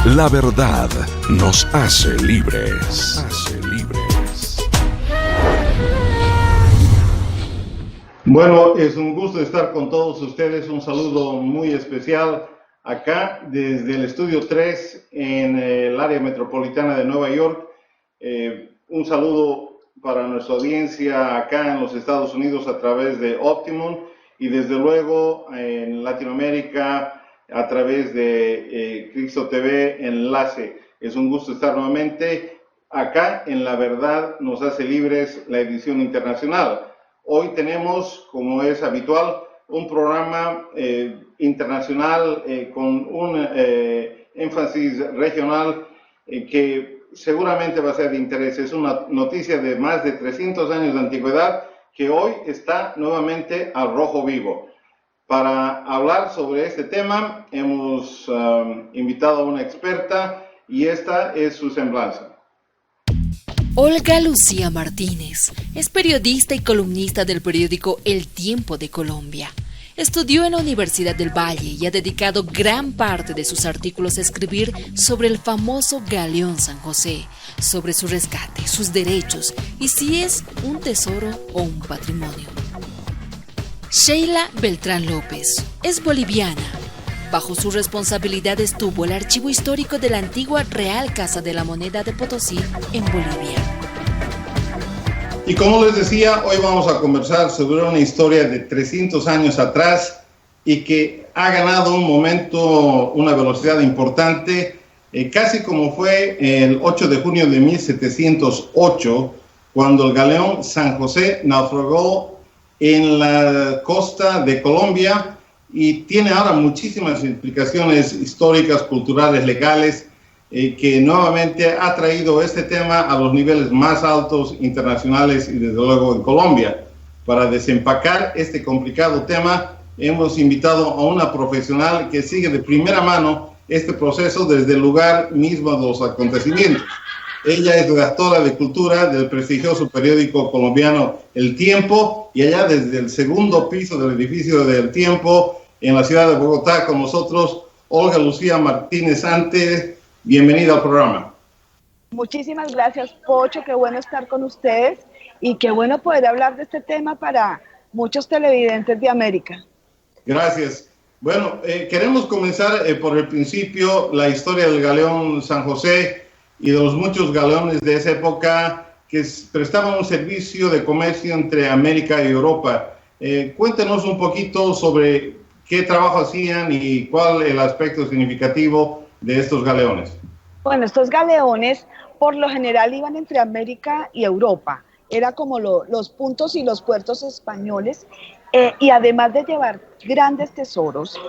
La verdad nos hace libres. Bueno, es un gusto estar con todos ustedes. Un saludo muy especial acá desde el Estudio 3 en el área metropolitana de Nueva York. Un saludo para nuestra audiencia acá en los Estados Unidos a través de Optimum y desde luego en Latinoamérica a través de Cristo TV Enlace. Es un gusto estar nuevamente acá en La Verdad nos hace libres, la edición internacional. Hoy tenemos, como es habitual, un programa internacional con un énfasis regional que seguramente va a ser de interés. Es una noticia de más de 300 años de antigüedad que hoy está nuevamente al rojo vivo. Para hablar sobre este tema hemos invitado a una experta y esta es su semblanza. Olga Lucía Martínez es periodista y columnista del periódico El Tiempo de Colombia. Estudió en la Universidad del Valle y ha dedicado gran parte de sus artículos a escribir sobre el famoso Galeón San José, sobre su rescate, sus derechos y si es un tesoro o un patrimonio. Sheila Beltrán López es boliviana. Bajo su responsabilidad estuvo el archivo histórico de la antigua Real Casa de la Moneda de Potosí en Bolivia. Y como les decía, hoy vamos a conversar sobre una historia de 300 años atrás y que ha ganado un momento, una velocidad importante, casi como fue el 8 de junio de 1708, cuando el galeón San José naufragó en la costa de Colombia y tiene ahora muchísimas implicaciones históricas, culturales, legales, que nuevamente ha traído este tema a los niveles más altos internacionales y desde luego en Colombia. Para desempacar este complicado tema, hemos invitado a una profesional que sigue de primera mano este proceso desde el lugar mismo de los acontecimientos. Ella es redactora de cultura del prestigioso periódico colombiano El Tiempo y allá desde el segundo piso del edificio del Tiempo en la ciudad de Bogotá con nosotros, Olga Lucía Martínez Ante. Bienvenida al programa. Muchísimas gracias, Pocho. Qué bueno estar con ustedes y qué bueno poder hablar de este tema para muchos televidentes de América. Gracias. Bueno, queremos comenzar por el principio, la historia del galeón San José y de los muchos galeones de esa época que prestaban un servicio de comercio entre América y Europa. Cuéntenos un poquito sobre qué trabajo hacían y cuál el aspecto significativo de estos galeones. Bueno, estos galeones por lo general iban entre América y Europa. Era como los puntos y los puertos españoles. Y además de llevar grandes tesoros,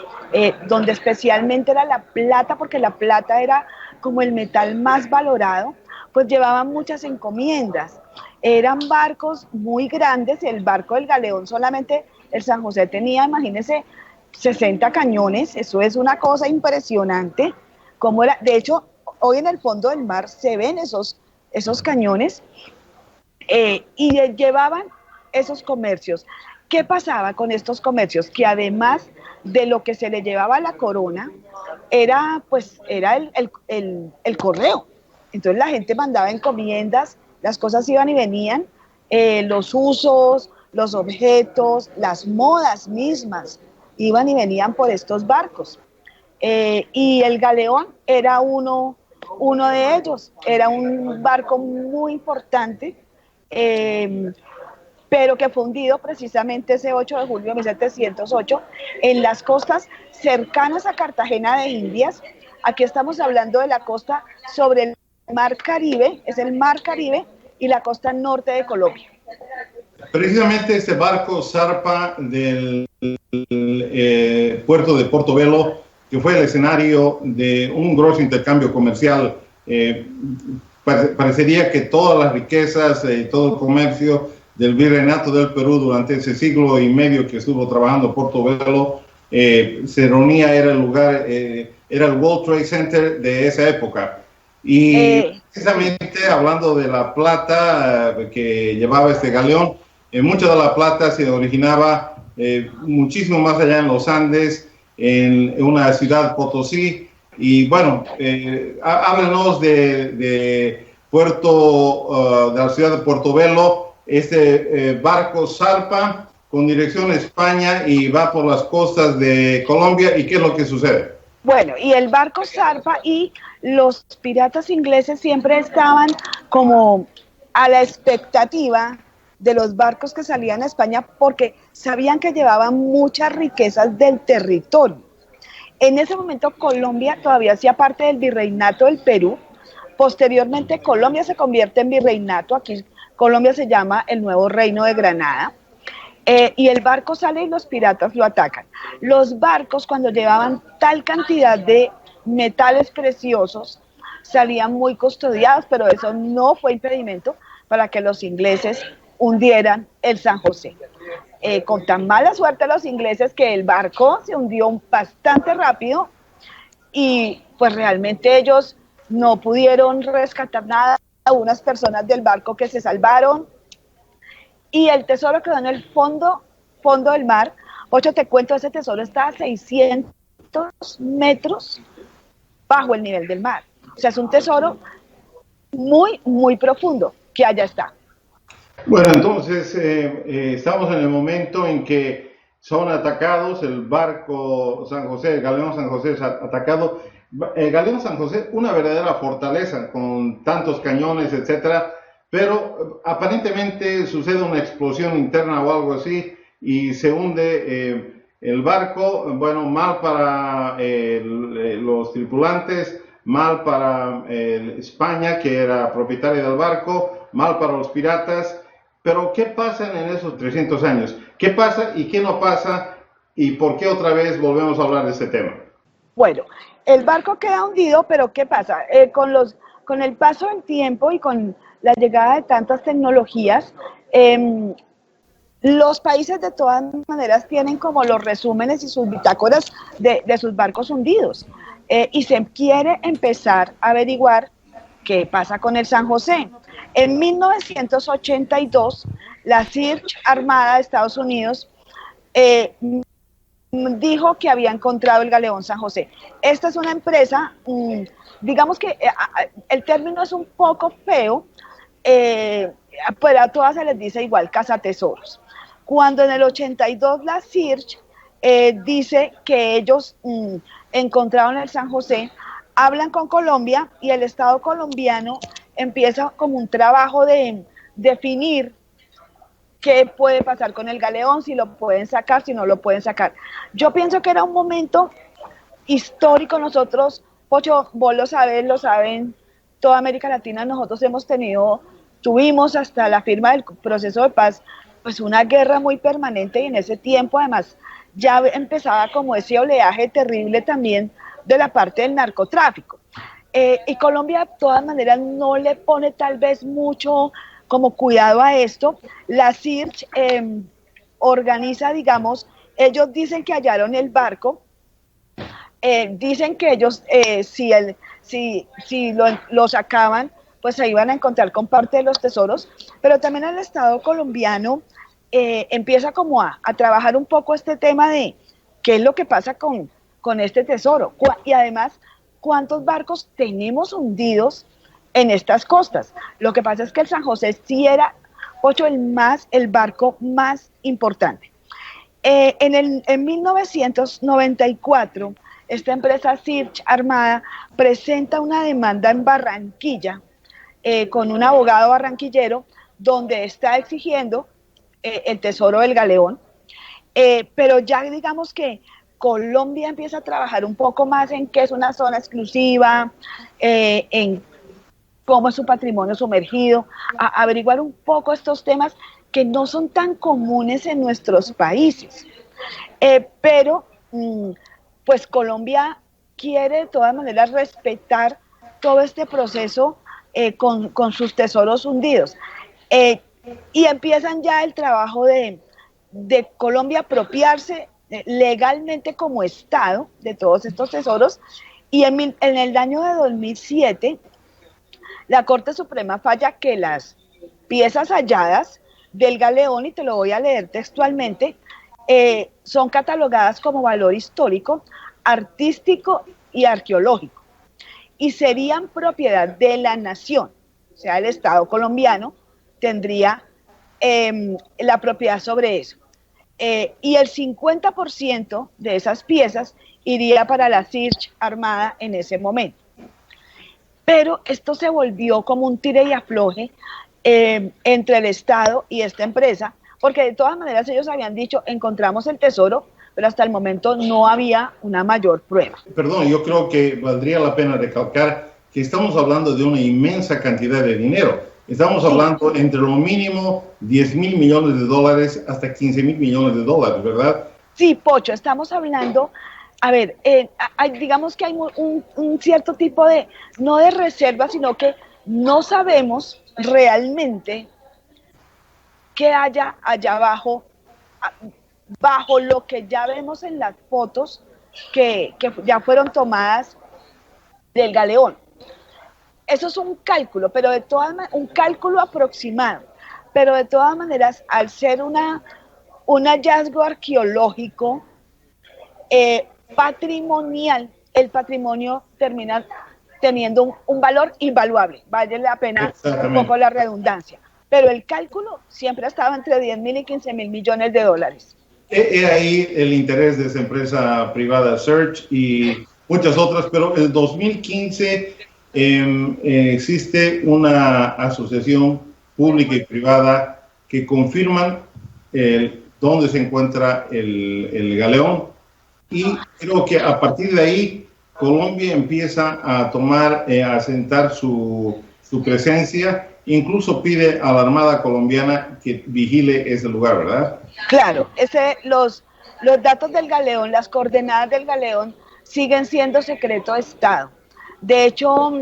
donde especialmente era la plata, porque la plata era como el metal más valorado, pues llevaban muchas encomiendas. Eran barcos muy grandes. El barco del galeón solamente, el San José tenía, imagínense, 60 cañones. Eso es una cosa impresionante. Como era, de hecho, hoy en el fondo del mar se ven esos cañones y llevaban esos comercios. ¿Qué pasaba con estos comercios? Que además de lo que se le llevaba a la corona, era el correo. Entonces la gente mandaba encomiendas, las cosas iban y venían, los usos, los objetos, las modas mismas, iban y venían por estos barcos. Y el galeón era uno de ellos, era un barco muy importante, pero que fue hundido precisamente ese 8 de julio de 1708 en las costas cercanas a Cartagena de Indias. Aquí estamos hablando de la costa sobre el Mar Caribe, es el Mar Caribe y la costa norte de Colombia. Precisamente este barco zarpa del puerto de Portobelo, que fue el escenario de un grosso intercambio comercial. Parecería que todas las riquezas y todo el comercio del virreinato del Perú durante ese siglo y medio que estuvo trabajando Portobelo se reunía, era el lugar, era el World Trade Center de esa época. Y precisamente hablando de la plata que llevaba este galeón, mucha de la plata se originaba muchísimo más allá en los Andes, en una ciudad Potosí, Y bueno, háblenos de Puerto, de la ciudad de Portobelo, este barco zarpa con dirección a España y va por las costas de Colombia. ¿Y qué es lo que sucede? Bueno, y el barco zarpa y los piratas ingleses siempre estaban como a la expectativa de los barcos que salían a España porque sabían que llevaban muchas riquezas del territorio. En ese momento Colombia todavía hacía parte del virreinato del Perú. Posteriormente Colombia se convierte en virreinato. Aquí Colombia se llama el Nuevo Reino de Granada. Y el barco sale y los piratas lo atacan. Los barcos, cuando llevaban tal cantidad de metales preciosos, salían muy custodiados, pero eso no fue impedimento para que los ingleses hundieran el San José. Con tan mala suerte los ingleses que el barco se hundió bastante rápido y pues realmente ellos no pudieron rescatar nada. Unas personas del barco que se salvaron y el tesoro quedó en el fondo del mar. Ocho, te cuento, ese tesoro está a 600 metros bajo el nivel del mar. O sea, es un tesoro muy, muy profundo que allá está. Bueno, entonces estamos en el momento en que son atacados, el barco San José, el galeón San José es atacado. El galeón San José, una verdadera fortaleza con tantos cañones, etcétera, pero aparentemente sucede una explosión interna o algo así y se hunde el barco. Bueno, mal para los tripulantes, mal para España, que era propietaria del barco, mal para los piratas. Pero ¿qué pasa en esos 300 años? ¿Qué pasa y qué no pasa? ¿Y por qué otra vez volvemos a hablar de este tema? Bueno, el barco queda hundido, pero ¿qué pasa? Con el paso del tiempo y con la llegada de tantas tecnologías, los países de todas maneras tienen como los resúmenes y sus bitácoras de sus barcos hundidos. Y se quiere empezar a averiguar qué pasa con el San José. En 1982, la Search Armada de Estados Unidos dijo que había encontrado el galeón San José. Esta es una empresa, digamos que el término es un poco feo, pero a todas se les dice igual, cazatesoros. Cuando en el 82 la Search dice que ellos encontraron el San José, hablan con Colombia y el Estado colombiano empieza como un trabajo de definir qué puede pasar con el galeón, si lo pueden sacar, si no lo pueden sacar. Yo pienso que era un momento histórico. Nosotros, Pocho, vos lo sabes, lo saben, toda América Latina, nosotros tuvimos hasta la firma del proceso de paz, pues una guerra muy permanente y en ese tiempo además ya empezaba como ese oleaje terrible también de la parte del narcotráfico. Y Colombia de todas maneras no le pone tal vez mucho como cuidado a esto. La Search organiza, digamos, ellos dicen que hallaron el barco, dicen que ellos si lo sacaban, pues se iban a encontrar con parte de los tesoros, pero también el Estado colombiano empieza como a trabajar un poco este tema de qué es lo que pasa con este tesoro y además cuántos barcos tenemos hundidos en estas costas. Lo que pasa es que el San José sí era, Pocho, el barco más importante. En 1994, esta empresa Search Armada presenta una demanda en Barranquilla con un abogado barranquillero donde está exigiendo el tesoro del galeón, pero ya digamos que Colombia empieza a trabajar un poco más en qué es una zona exclusiva, en cómo es su patrimonio sumergido, a averiguar un poco estos temas que no son tan comunes en nuestros países. Pero pues Colombia quiere de todas maneras respetar todo este proceso con sus tesoros hundidos. Y empiezan ya el trabajo de Colombia apropiarse legalmente como Estado de todos estos tesoros, y en el año de 2007 la Corte Suprema falla que las piezas halladas del galeón, y te lo voy a leer textualmente, son catalogadas como valor histórico, artístico y arqueológico, y serían propiedad de la nación, o sea, el Estado colombiano tendría la propiedad sobre eso. Y el 50% de esas piezas iría para la CIRCH Armada en ese momento. Pero esto se volvió como un tire y afloje entre el Estado y esta empresa, porque de todas maneras ellos habían dicho, encontramos el tesoro, pero hasta el momento no había una mayor prueba. Perdón, yo creo que valdría la pena recalcar que estamos hablando de una inmensa cantidad de dinero. Estamos hablando entre lo mínimo 10.000 millones de dólares hasta 15.000 millones de dólares, ¿verdad? Sí, Pocho, estamos hablando, a ver, digamos que hay un cierto tipo de, no de reserva, sino que no sabemos realmente qué haya allá abajo, bajo lo que ya vemos en las fotos que ya fueron tomadas del galeón. Eso es un cálculo, pero de todas maneras, un cálculo aproximado, pero de todas maneras, al ser un hallazgo arqueológico patrimonial, el patrimonio termina teniendo un valor invaluable, vale la pena un poco la redundancia, pero el cálculo siempre ha estado entre 10.000 y 15.000 millones de dólares. He ahí el interés de esa empresa privada Search y muchas otras, pero en 2015 existe una asociación pública y privada que confirman dónde se encuentra el galeón, y creo que a partir de ahí Colombia empieza a tomar, a asentar su presencia, incluso pide a la Armada colombiana que vigile ese lugar, ¿verdad? Claro, los datos del galeón, las coordenadas del galeón siguen siendo secreto de Estado. De hecho,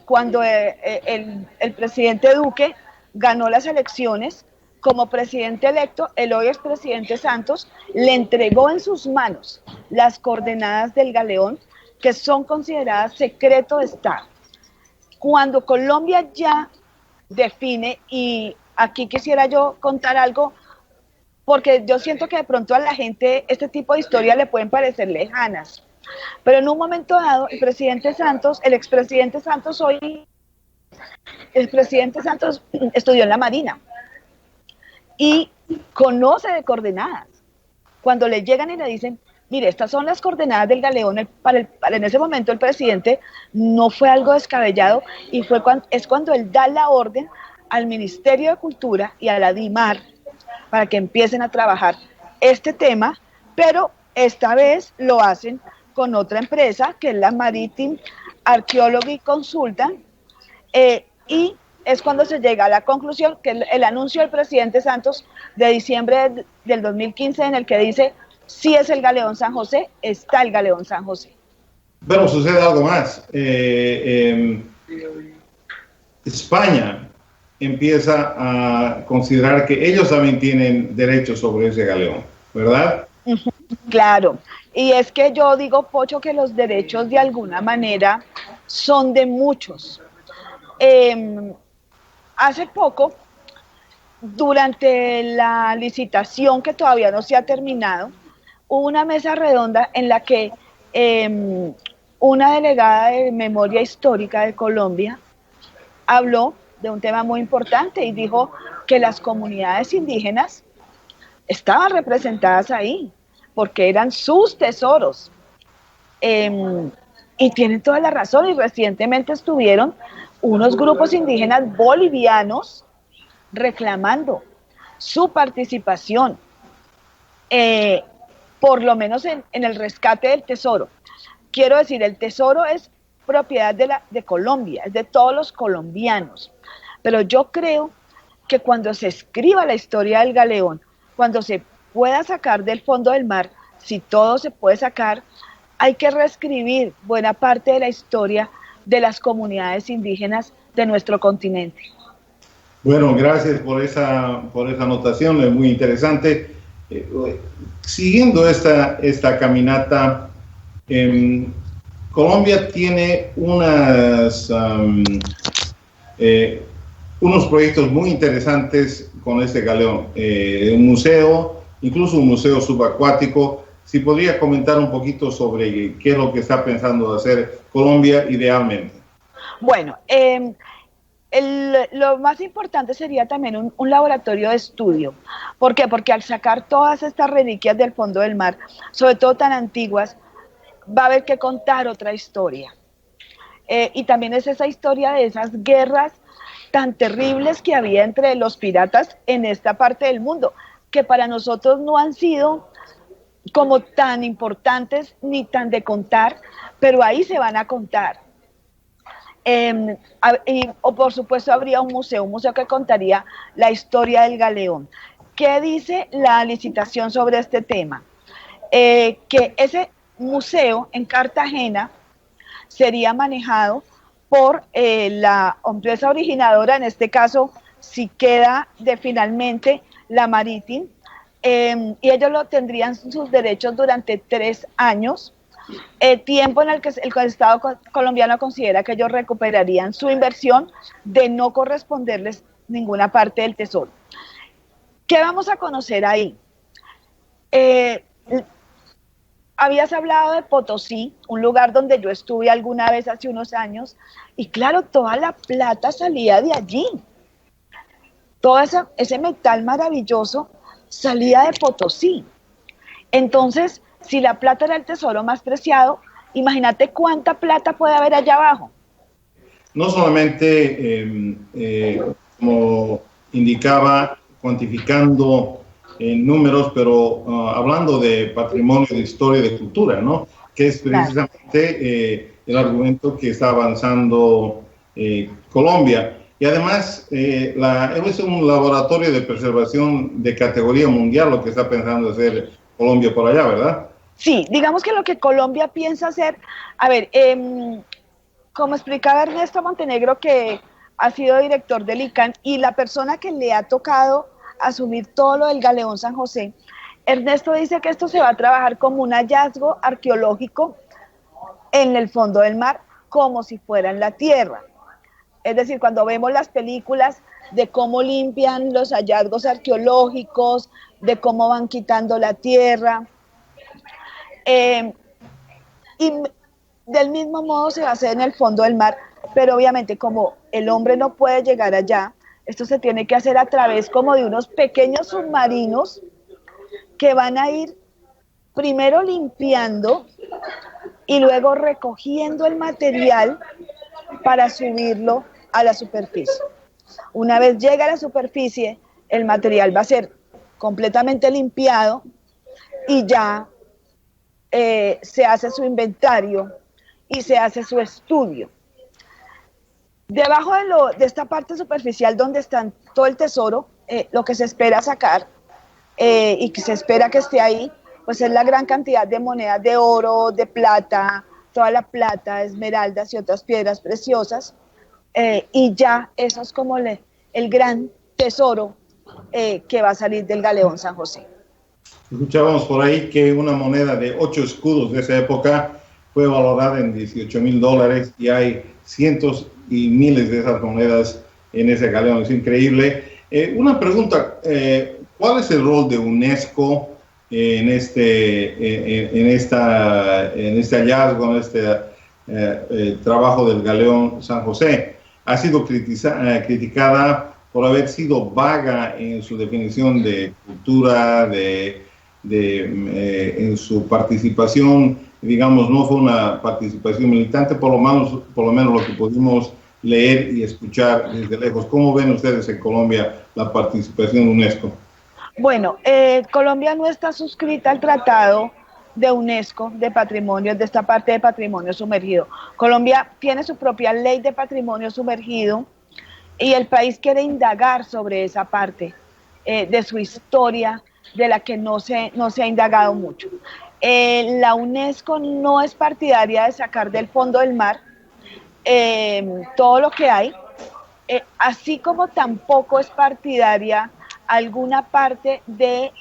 cuando el presidente Duque ganó las elecciones, como presidente electo, el hoy expresidente Santos le entregó en sus manos las coordenadas del galeón, que son consideradas secreto de Estado. Cuando Colombia ya define, y aquí quisiera yo contar algo, porque yo siento que de pronto a la gente este tipo de historias le pueden parecer lejanas, pero en un momento dado, el expresidente Santos estudió en la Marina y conoce de coordenadas. Cuando le llegan y le dicen, mire, estas son las coordenadas del galeón, en ese momento el presidente no fue algo descabellado, y es cuando él da la orden al Ministerio de Cultura y a la DIMAR para que empiecen a trabajar este tema, pero esta vez lo hacen con otra empresa, que es la Maritime Archaeology Consultant, y es cuando se llega a la conclusión que el anuncio del presidente Santos de diciembre del 2015, en el que dice, sí es el galeón San José, está el galeón San José. Bueno, sucede algo más. España empieza a considerar que ellos también tienen derechos sobre ese galeón, ¿verdad? Claro, y es que yo digo, Pocho, que los derechos de alguna manera son de muchos. Hace poco, durante la licitación que todavía no se ha terminado, hubo una mesa redonda en la que una delegada de Memoria Histórica de Colombia habló de un tema muy importante y dijo que las comunidades indígenas estaban representadas ahí, porque eran sus tesoros. Y tienen toda la razón, y recientemente estuvieron unos grupos indígenas bolivianos reclamando su participación, por lo menos en el rescate del tesoro. Quiero decir, el tesoro es propiedad de Colombia, es de todos los colombianos, pero yo creo que cuando se escriba la historia del galeón, cuando se pueda sacar del fondo del mar, si todo se puede sacar, hay que reescribir buena parte de la historia de las comunidades indígenas de nuestro continente. Bueno, gracias por esa anotación, es muy interesante. Siguiendo esta caminata, Colombia tiene unos proyectos muy interesantes con este galeón. Un museo, incluso un museo subacuático. Si podría comentar un poquito sobre qué es lo que está pensando hacer Colombia idealmente. Bueno, lo más importante sería también un laboratorio de estudio. ¿Por qué? Porque al sacar todas estas reliquias del fondo del mar, sobre todo tan antiguas, va a haber que contar otra historia. Y también es esa historia de esas guerras tan terribles que había entre los piratas en esta parte del mundo, que para nosotros no han sido como tan importantes ni tan de contar, pero ahí se van a contar. O por supuesto habría un museo que contaría la historia del galeón. ¿Qué dice la licitación sobre este tema? Que ese museo en Cartagena sería manejado por la empresa originadora, en este caso, si queda de finalmente la Marítim, y ellos lo tendrían sus derechos durante 3 años, tiempo en el que el Estado colombiano considera que ellos recuperarían su inversión de no corresponderles ninguna parte del tesoro. ¿Qué vamos a conocer ahí? Habías hablado de Potosí, un lugar donde yo estuve alguna vez hace unos años, y claro, toda la plata salía de allí. Todo ese metal maravilloso salía de Potosí. Entonces, si la plata era el tesoro más preciado, imagínate cuánta plata puede haber allá abajo. No solamente, como indicaba, cuantificando en números, pero hablando de patrimonio, de historia, de cultura, ¿no? Que es precisamente el argumento que está avanzando Colombia. Y además, es un laboratorio de preservación de categoría mundial lo que está pensando hacer Colombia por allá, ¿verdad? Sí, digamos que lo que Colombia piensa hacer, a ver, como explicaba Ernesto Montenegro, que ha sido director del ICANN y la persona que le ha tocado asumir todo lo del Galeón San José, Ernesto dice que esto se va a trabajar como un hallazgo arqueológico en el fondo del mar, como si fuera en la tierra. Es decir, cuando vemos las películas de cómo limpian los hallazgos arqueológicos, de cómo van quitando la tierra, y del mismo modo se va a hacer en el fondo del mar, pero obviamente como el hombre no puede llegar allá, esto se tiene que hacer a través como de unos pequeños submarinos que van a ir primero limpiando y luego recogiendo el material para subirlo a la superficie. Una vez llega a la superficie, el material va a ser completamente limpiado y ya se hace su inventario y se hace su estudio. Debajo de esta parte superficial donde está todo el tesoro, lo que se espera sacar y que se espera que esté ahí, pues es la gran cantidad de monedas de oro, de plata, toda la plata, esmeraldas y otras piedras preciosas, y ya eso es como el gran tesoro que va a salir del Galeón San José. Escuchábamos por ahí que una moneda de 8 escudos de esa época fue valorada en $18,000 y hay cientos y miles de esas monedas en ese galeón. Es increíble. Una pregunta, ¿cuál es el rol de UNESCO en este hallazgo, en este trabajo del Galeón San José? Ha sido criticada por haber sido vaga en su definición de cultura, en su participación, digamos, no fue una participación militante, por lo menos lo que pudimos leer y escuchar desde lejos. ¿Cómo ven ustedes en Colombia la participación de UNESCO? Bueno, Colombia no está suscrita al Tratado de UNESCO de patrimonio, de esta parte de patrimonio sumergido. Colombia tiene su propia ley de patrimonio sumergido y el país quiere indagar sobre esa parte de su historia, de la que no se ha indagado mucho. La UNESCO no es partidaria de sacar del fondo del mar todo lo que hay, así como tampoco es partidaria alguna parte de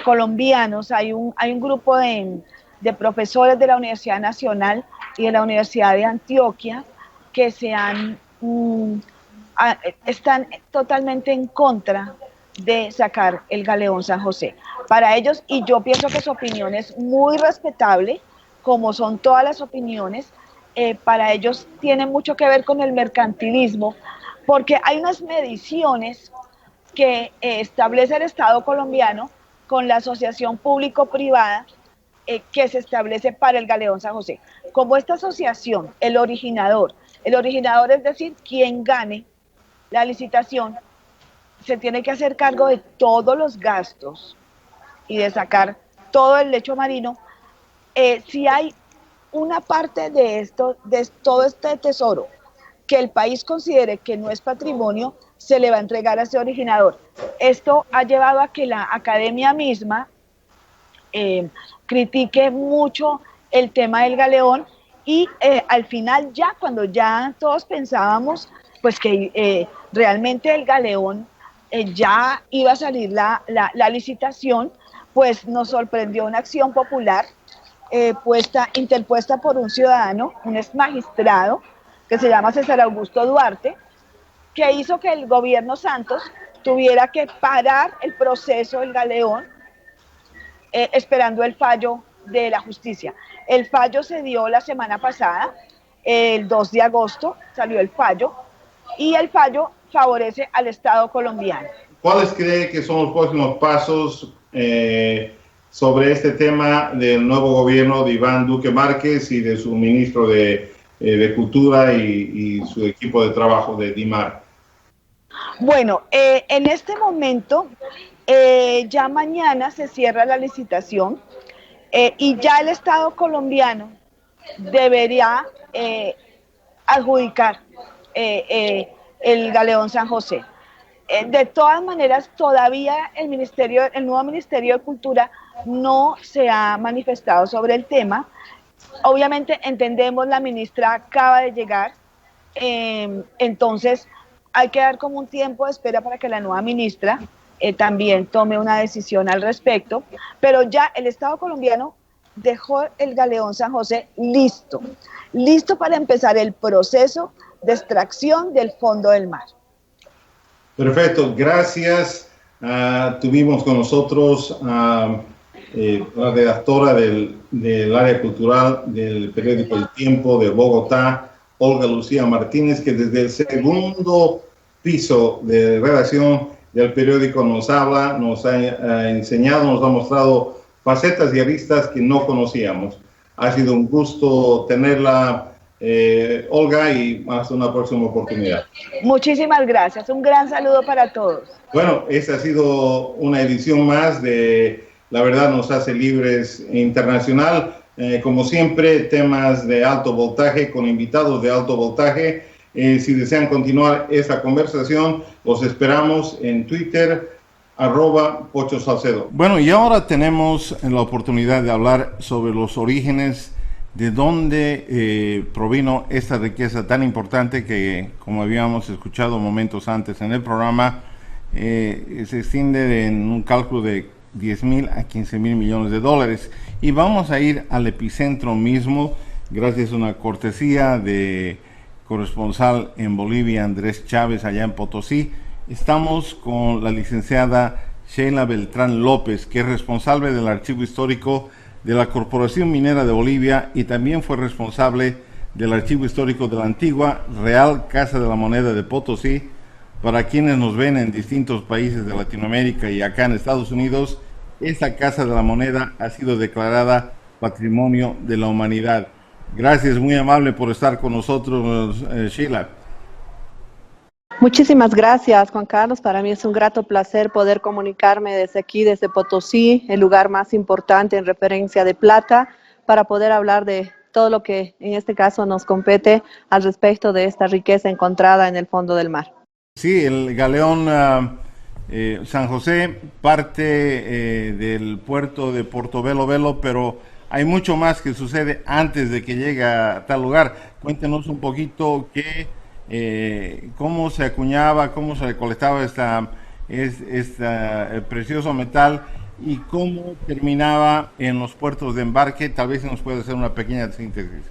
colombianos. Hay un grupo de profesores de la Universidad Nacional y de la Universidad de Antioquia que están totalmente en contra de sacar el galeón San José. Para ellos, y yo pienso que su opinión es muy respetable, como son todas las opiniones, para ellos tiene mucho que ver con el mercantilismo, porque hay unas mediciones que establece el Estado colombiano con la asociación público-privada que se establece para el galeón San José. Como esta asociación, el originador es decir, quien gane la licitación, se tiene que hacer cargo de todos los gastos y de sacar todo el lecho marino. Si hay una parte de todo este tesoro que el país considere que no es patrimonio, se le va a entregar a ese originador. Esto ha llevado a que la academia misma critique mucho el tema del galeón y al final ya, cuando ya todos pensábamos pues que realmente el galeón ya iba a salir la licitación, pues nos sorprendió una acción popular interpuesta por un ciudadano, un ex magistrado, que se llama César Augusto Duarte, que hizo que el gobierno Santos tuviera que parar el proceso del galeón esperando el fallo de la justicia. El fallo se dio la semana pasada, el 2 de agosto salió el fallo, y el fallo favorece al Estado colombiano. ¿Cuáles cree que son los próximos pasos sobre este tema del nuevo gobierno de Iván Duque Márquez y de su ministro de Cultura y su equipo de trabajo de DIMAR? Bueno, en este momento, ya mañana se cierra la licitación y ya el Estado colombiano debería adjudicar el galeón San José. De todas maneras, todavía el nuevo Ministerio de Cultura no se ha manifestado sobre el tema. Obviamente entendemos, la ministra acaba de llegar, entonces hay que dar como un tiempo de espera para que la nueva ministra también tome una decisión al respecto, pero ya el Estado colombiano dejó el galeón San José listo para empezar el proceso de extracción del fondo del mar. Perfecto, gracias. Tuvimos con nosotros a la redactora del área cultural del periódico El Tiempo de Bogotá, Olga Lucía Martínez, que desde el segundo piso de redacción del periódico nos habla, nos ha enseñado, nos ha mostrado facetas y aristas que no conocíamos. Ha sido un gusto tenerla, Olga, y hasta una próxima oportunidad. Muchísimas gracias, un gran saludo para todos. Bueno, esta ha sido una edición más de La Verdad Nos Hace Libres Internacional. Como siempre, temas de alto voltaje con invitados de alto voltaje. Si desean continuar esta conversación, los esperamos en Twitter, @PochoSalcedo. Bueno, y ahora tenemos la oportunidad de hablar sobre los orígenes de dónde provino esta riqueza tan importante que, como habíamos escuchado momentos antes en el programa, se extiende en un cálculo de 10,000 a 15,000 millones de dólares. Y vamos a ir al epicentro mismo, gracias a una cortesía de corresponsal en Bolivia, Andrés Chávez, allá en Potosí. Estamos con la licenciada Sheila Beltrán López, que es responsable del Archivo Histórico de la Corporación Minera de Bolivia y también fue responsable del Archivo Histórico de la antigua Real Casa de la Moneda de Potosí. Para quienes nos ven en distintos países de Latinoamérica y acá en Estados Unidos, esta Casa de la Moneda ha sido declarada Patrimonio de la Humanidad. Gracias, muy amable por estar con nosotros, Sheila. Muchísimas gracias, Juan Carlos. Para mí es un grato placer poder comunicarme desde aquí, desde Potosí, el lugar más importante en referencia de plata, para poder hablar de todo lo que en este caso nos compete al respecto de esta riqueza encontrada en el fondo del mar. Sí, el galeón San José parte del puerto de Portobelo Velo, pero hay mucho más que sucede antes de que llegue a tal lugar. Cuéntenos un poquito cómo se acuñaba, cómo se recolectaba este precioso metal y cómo terminaba en los puertos de embarque. Tal vez nos puede hacer una pequeña síntesis.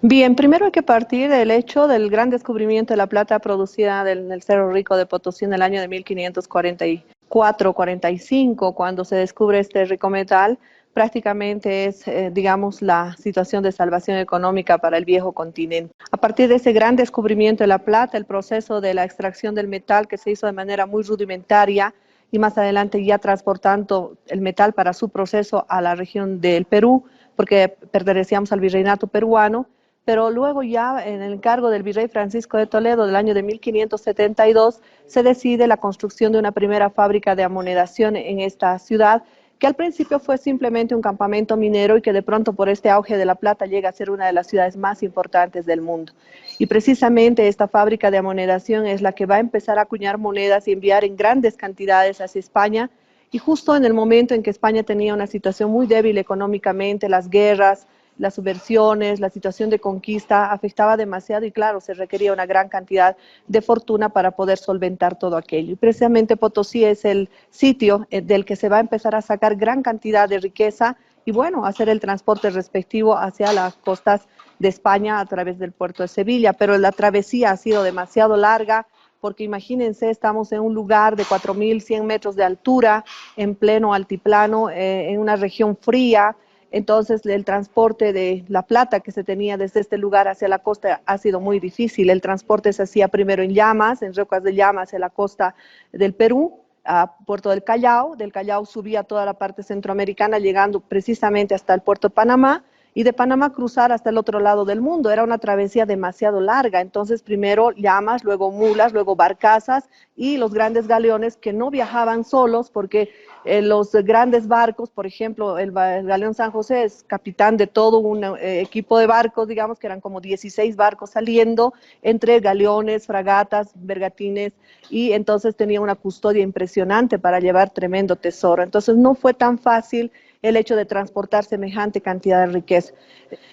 Bien, primero hay que partir del hecho del gran descubrimiento de la plata producida en el Cerro Rico de Potosí en el año de 1540 44, 45, cuando se descubre este rico metal, prácticamente es, digamos, la situación de salvación económica para el viejo continente. A partir de ese gran descubrimiento de la plata, el proceso de la extracción del metal que se hizo de manera muy rudimentaria y más adelante ya transportando el metal para su proceso a la región del Perú, porque pertenecíamos al virreinato peruano, pero luego ya en el encargo del virrey Francisco de Toledo del año de 1572 se decide la construcción de una primera fábrica de amonedación en esta ciudad, que al principio fue simplemente un campamento minero y que de pronto por este auge de la plata llega a ser una de las ciudades más importantes del mundo. Y precisamente esta fábrica de amonedación es la que va a empezar a acuñar monedas y enviar en grandes cantidades hacia España, y justo en el momento en que España tenía una situación muy débil económicamente, las guerras, las subversiones, la situación de conquista afectaba demasiado y claro, se requería una gran cantidad de fortuna para poder solventar todo aquello. Y precisamente Potosí es el sitio del que se va a empezar a sacar gran cantidad de riqueza y bueno, hacer el transporte respectivo hacia las costas de España a través del puerto de Sevilla, pero la travesía ha sido demasiado larga, porque imagínense, estamos en un lugar de 4.100 metros de altura, en pleno altiplano, en una región fría. Entonces el transporte de la plata que se tenía desde este lugar hacia la costa ha sido muy difícil. El transporte se hacía primero en llamas, en rocas de llamas hacia la costa del Perú, a Puerto del Callao subía toda la parte centroamericana llegando precisamente hasta el puerto de Panamá, y de Panamá cruzar hasta el otro lado del mundo. Era una travesía demasiado larga, entonces primero llamas, luego mulas, luego barcazas y los grandes galeones que no viajaban solos porque los grandes barcos, por ejemplo, el galeón San José es capitán de todo un equipo de barcos, digamos que eran como 16 barcos saliendo entre galeones, fragatas, bergatines, y entonces tenía una custodia impresionante para llevar tremendo tesoro. Entonces no fue tan fácil el hecho de transportar semejante cantidad de riqueza.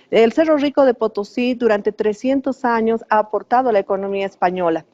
El Cerro Rico de Potosí durante 300 años ha aportado a la economía española.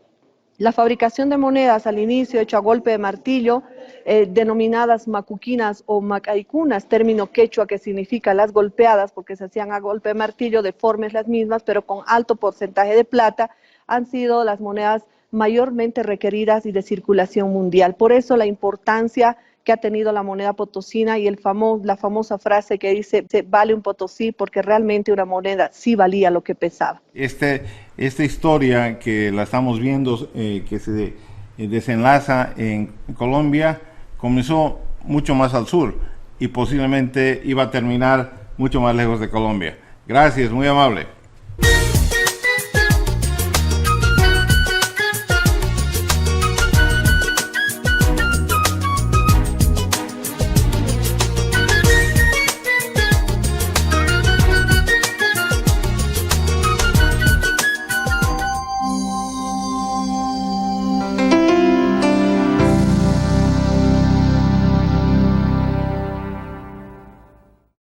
La fabricación de monedas al inicio hecho a golpe de martillo, denominadas macuquinas o macaicunas, término quechua que significa las golpeadas porque se hacían a golpe de martillo, deformes las mismas, pero con alto porcentaje de plata, han sido las monedas mayormente requeridas y de circulación mundial. Por eso la importancia que ha tenido la moneda potosina y la famosa frase que dice, vale un potosí, porque realmente una moneda sí valía lo que pesaba. Esta historia que la estamos viendo, que se desenlaza en Colombia, comenzó mucho más al sur y posiblemente iba a terminar mucho más lejos de Colombia. Gracias, muy amable.